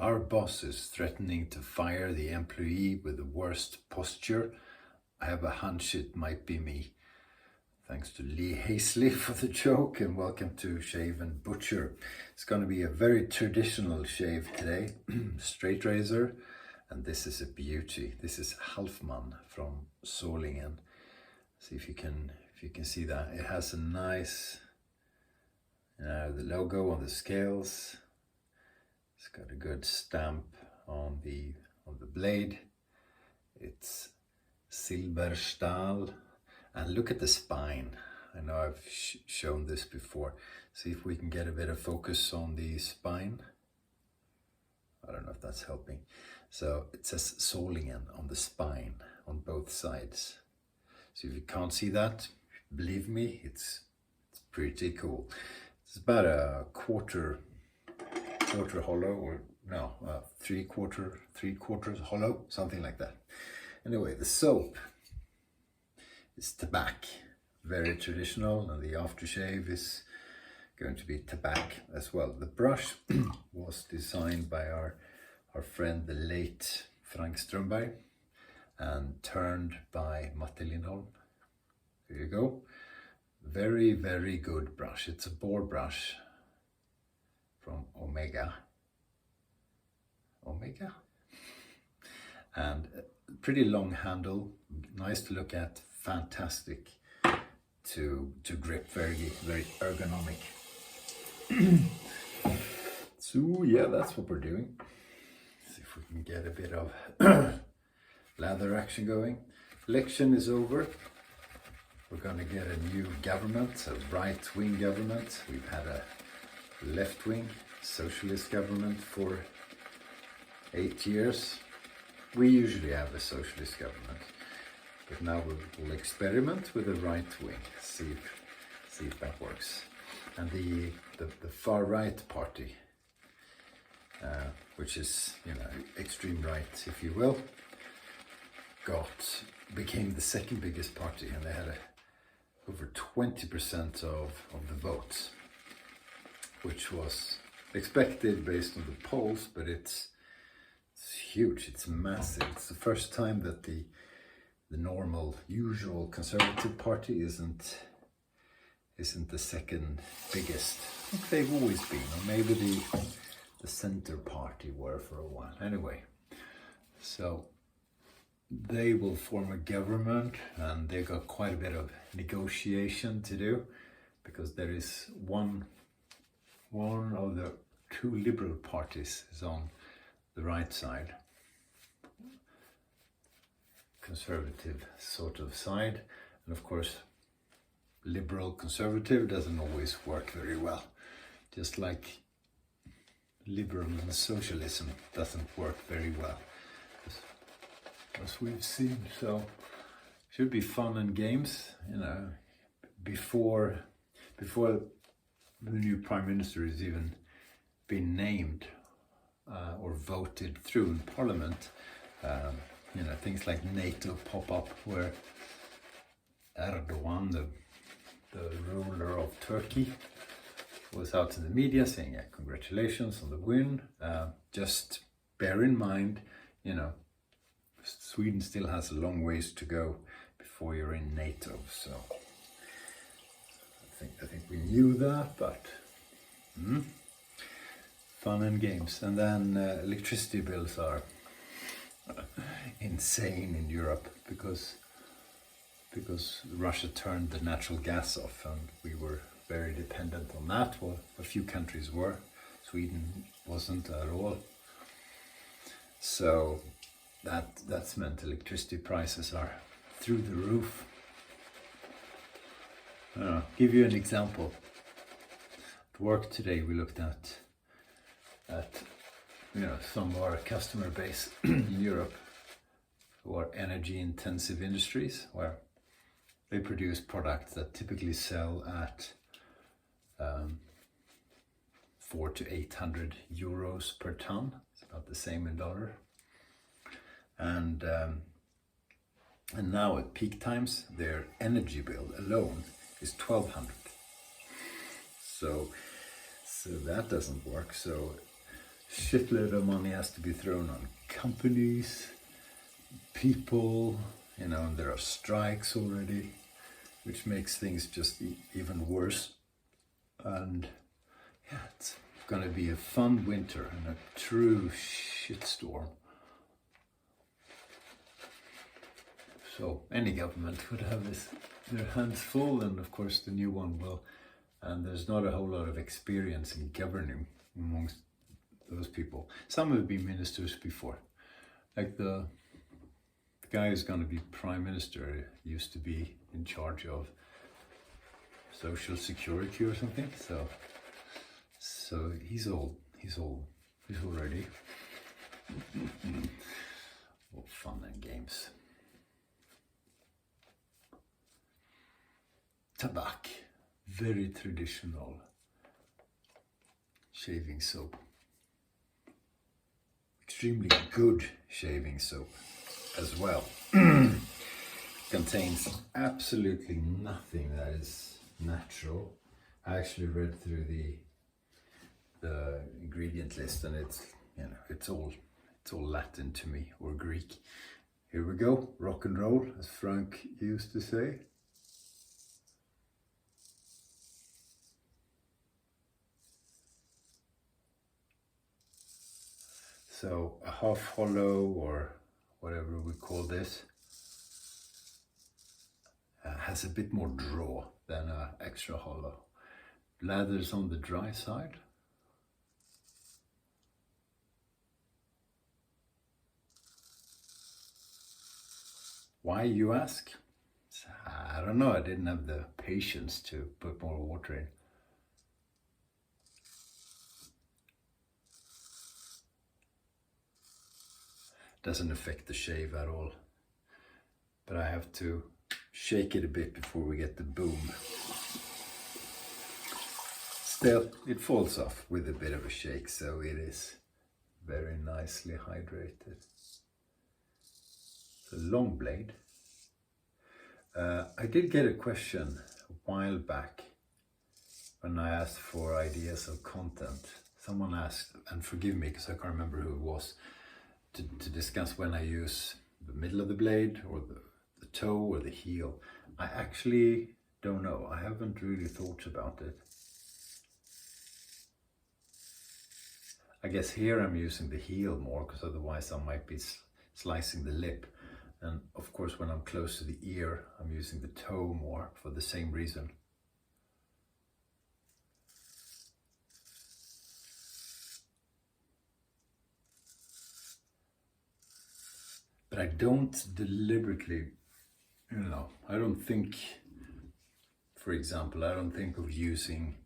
Our boss is threatening to fire the employee with the worst posture. I have a hunch it might be me. Thanks to Lee Hazley for the joke, and welcome to Shave&Butcher. It's going to be a very traditional shave today. Straight razor, and this is a beauty. This is Halfman from Solingen. See if you can see that. It has a nice the logo on the scales. It's got a good stamp on the blade. It's silver stahl. And look at the spine. I know I've shown this before. See if we can get a bit of focus on the spine. I don't know if that's helping. So it says Solingen on the spine on both sides. So if you can't see that, believe me, it's pretty cool. It's about a quarter hollow, or no, three quarters hollow, something like that. Anyway, the soap is Tabac, very traditional, and the aftershave is going to be Tabac as well. The brush was designed by our friend, the late Frank Strömberg, and turned by Matti Lindholm. There you go. Very, very good brush. It's a Boar brush from Omega, and a pretty long handle, nice to look at, fantastic to grip, very, very ergonomic. So yeah, that's what we're doing. See if we can get a bit of lather action going. Election is over. We're going to get a new government, a right-wing government. We've had a left-wing socialist government for 8 years. We usually have a socialist government, but now we'll experiment with a right-wing, see if that works. And the far right party, which is, you know, extreme right, if you will, became the second biggest party, and they had over 20% of the votes, which was expected based on the polls, but it's huge, it's massive. It's the first time that the normal, usual conservative party isn't the second biggest. I think they've always been, or maybe the center party were for a while. Anyway, so they will form a government, and they've got quite a bit of negotiation to do, because there is one of the two liberal parties is on the right side, conservative sort of side, and of course liberal conservative doesn't always work very well, just like liberal and socialism doesn't work very well, as we've seen. So should be fun and games, you know, before the new prime minister has even been named or voted through in parliament. You know, things like NATO pop up, where Erdogan, the ruler of Turkey, was out in the media saying, yeah, congratulations on the win. Just bear in mind, you know, Sweden still has a long ways to go before you're in NATO. So I think we knew that, but fun and games. And then electricity bills are insane in Europe because Russia turned the natural gas off, and we were very dependent on that. Well, a few countries were. Sweden wasn't at all. So that's meant electricity prices are through the roof. Give you an example. At work today, we looked at you know, some of our customer base in Europe who are energy intensive industries, where they produce products that typically sell at 400 to 800 euros per ton. It's about the same in dollar. And now at peak times, their energy bill alone is 1,200. So that doesn't work. So shitload of money has to be thrown on companies, people, you know, and there are strikes already, which makes things just even worse. And yeah, it's gonna be a fun winter and a true shitstorm. So any government would have their hands full, and of course the new one will. And there's not a whole lot of experience in governing amongst those people. Some have been ministers before. Like the guy who's going to be prime minister used to be in charge of social security or something. So he's all ready. All fun and games. Tabac, very traditional shaving soap. Extremely good shaving soap as well. Contains absolutely nothing that is natural. I actually read through the ingredient list, and it's all Latin to me, or Greek. Here we go, rock and roll, as Frank used to say. So a half hollow, or whatever we call this, has a bit more draw than an extra hollow. Lather's on the dry side. Why, you ask? I don't know, I didn't have the patience to put more water in. Doesn't affect the shave at all, but I have to shake it a bit before we get the boom. Still, it falls off with a bit of a shake, so it is very nicely hydrated. It's a long blade. I did get a question a while back when I asked for ideas of content. Someone asked, and forgive me because I can't remember who it was, to discuss when I use the middle of the blade or the toe or the heel. I actually don't know. I haven't really thought about it. I guess here I'm using the heel more, because otherwise I might be slicing the lip. And of course when I'm close to the ear, I'm using the toe more for the same reason. But I don't deliberately, I don't think, for example, I don't think of using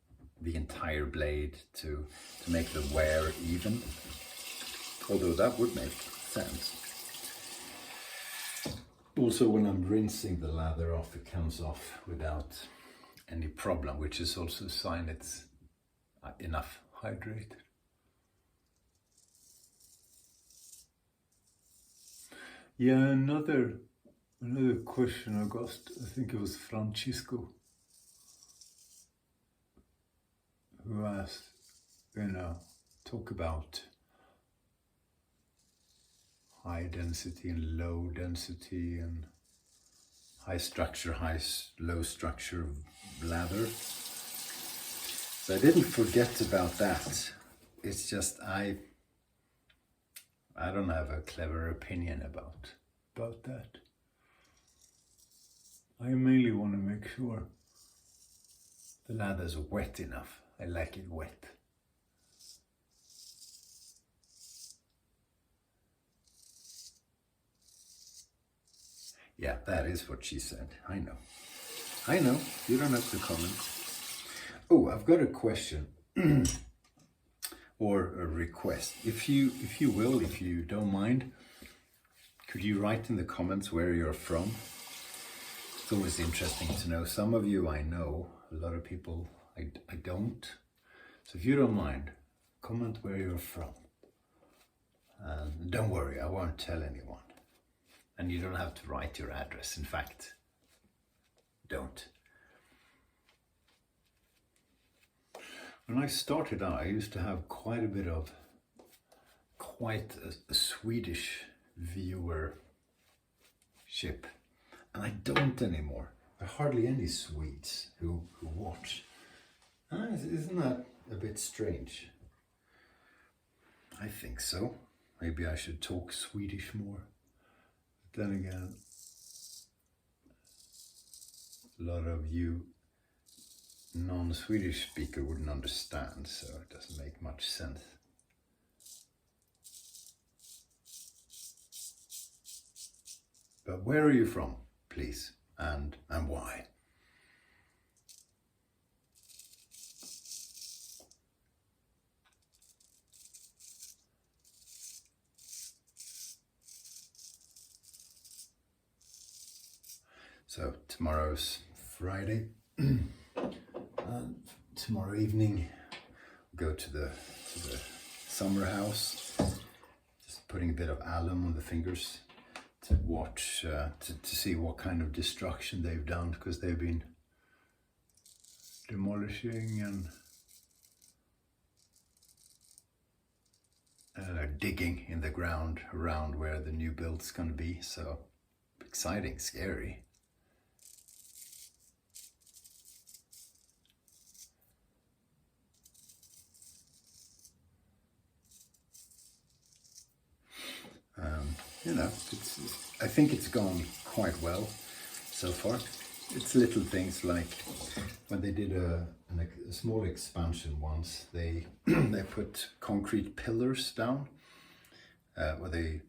the entire blade to make the wear even, although that would make sense. Also, when I'm rinsing the lather off, it comes off without any problem, which is also a sign it's enough hydrated. Yeah, another question I got, I think it was Francisco, who asked, talk about high density and low density, and high structure, low structure lather. So I didn't forget about that. It's just I don't have a clever opinion about that. I mainly want to make sure the lather's wet enough. I like it wet. Yeah, that is what she said. I know. You don't have to comment. Oh, I've got a question. Or a request. If you will, if you don't mind, could you write in the comments where you're from? It's always interesting to know. Some of you I know, a lot of people I don't. So if you don't mind, comment where you're from. And don't worry, I won't tell anyone. And you don't have to write your address. In fact, don't. When I started out, I used to have quite a bit of quite a Swedish viewership, and I don't anymore. There are hardly any Swedes who watch. Isn't that a bit strange? I think so. Maybe I should talk Swedish more. But then again, a lot of you non-Swedish speaker wouldn't understand, so it doesn't make much sense. But where are you from, please, and why? So tomorrow's Friday, and tomorrow evening we'll go to the summer house, just putting a bit of alum on the fingers to watch, to see what kind of destruction they've done, because they've been demolishing and digging in the ground around where the new build's going to be. So exciting, scary. You know, I think it's gone quite well so far. It's little things like when they did a small expansion once, they they put concrete pillars down, where they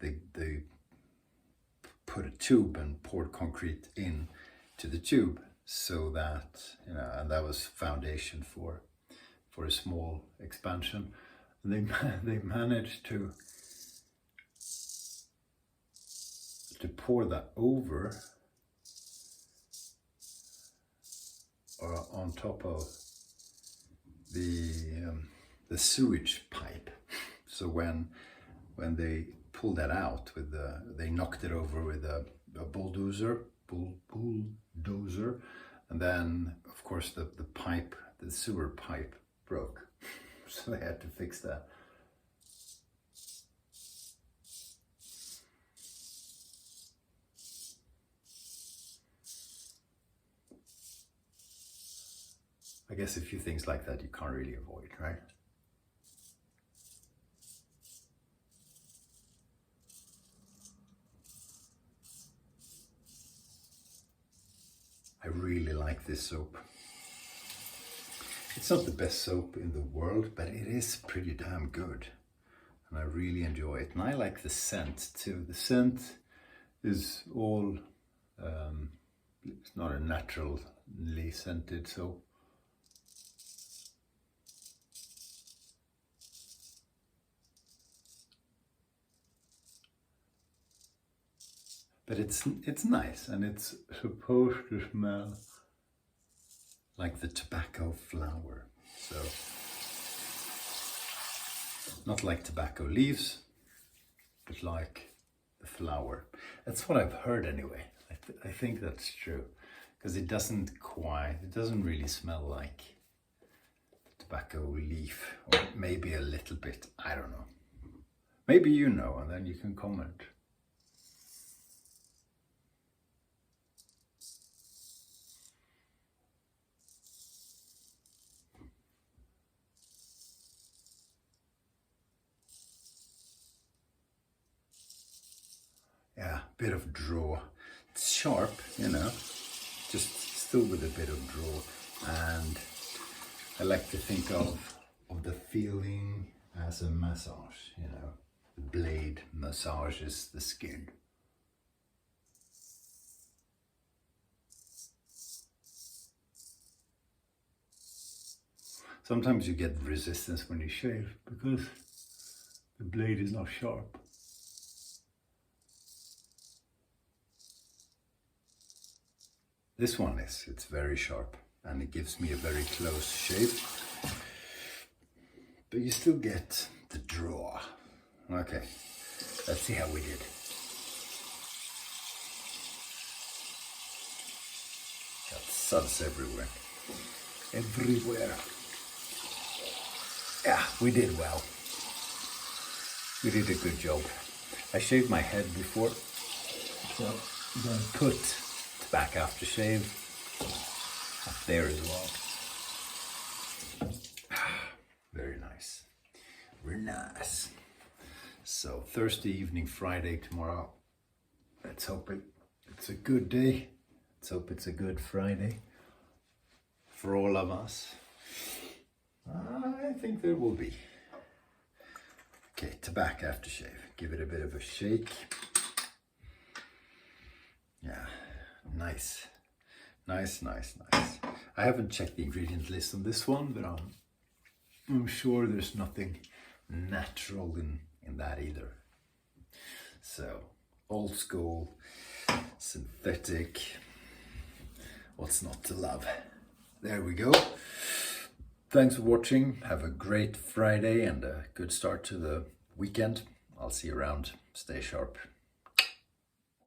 put a tube and poured concrete in to the tube, so that, you know, and that was foundation for a small expansion. And they managed to pour that over or on top of the sewage pipe. So when they pulled that out with they knocked it over with a bulldozer, and then of course the sewer pipe broke, so they had to fix that. I guess a few things like that you can't really avoid, right? I really like this soap. It's not the best soap in the world, but it is pretty damn good. And I really enjoy it. And I like the scent too. The scent is all, it's not a naturally scented soap. But it's nice, and it's supposed to smell like the tobacco flower. So, not like tobacco leaves, but like the flower. That's what I've heard anyway. I think that's true, because it doesn't really smell like tobacco leaf, or maybe a little bit, I don't know. Maybe you know, and then you can comment. Yeah, bit of draw. It's sharp, you know, just still with a bit of draw. And I like to think of the feeling as a massage, you know. The blade massages the skin. Sometimes you get resistance when you shave because the blade is not sharp. This one is, it's very sharp, and it gives me a very close shave. But you still get the draw. Okay, let's see how we did. Got suds everywhere. Everywhere. Yeah, we did well. we did a good job. I shaved my head before, so I'm going to put Tabac aftershave up there as well. Very nice. Very nice. So Thursday evening, Friday tomorrow. Let's hope it's a good day. Let's hope it's a good Friday for all of us. I think there will be. Okay, Tabac aftershave. Give it a bit of a shake. Yeah, nice. Nice, nice, nice. I haven't checked the ingredient list on this one, but I'm sure there's nothing natural in that either. So, old school, synthetic, what's not to love? There we go. Thanks for watching. Have a great Friday and a good start to the weekend. I'll see you around. Stay sharp.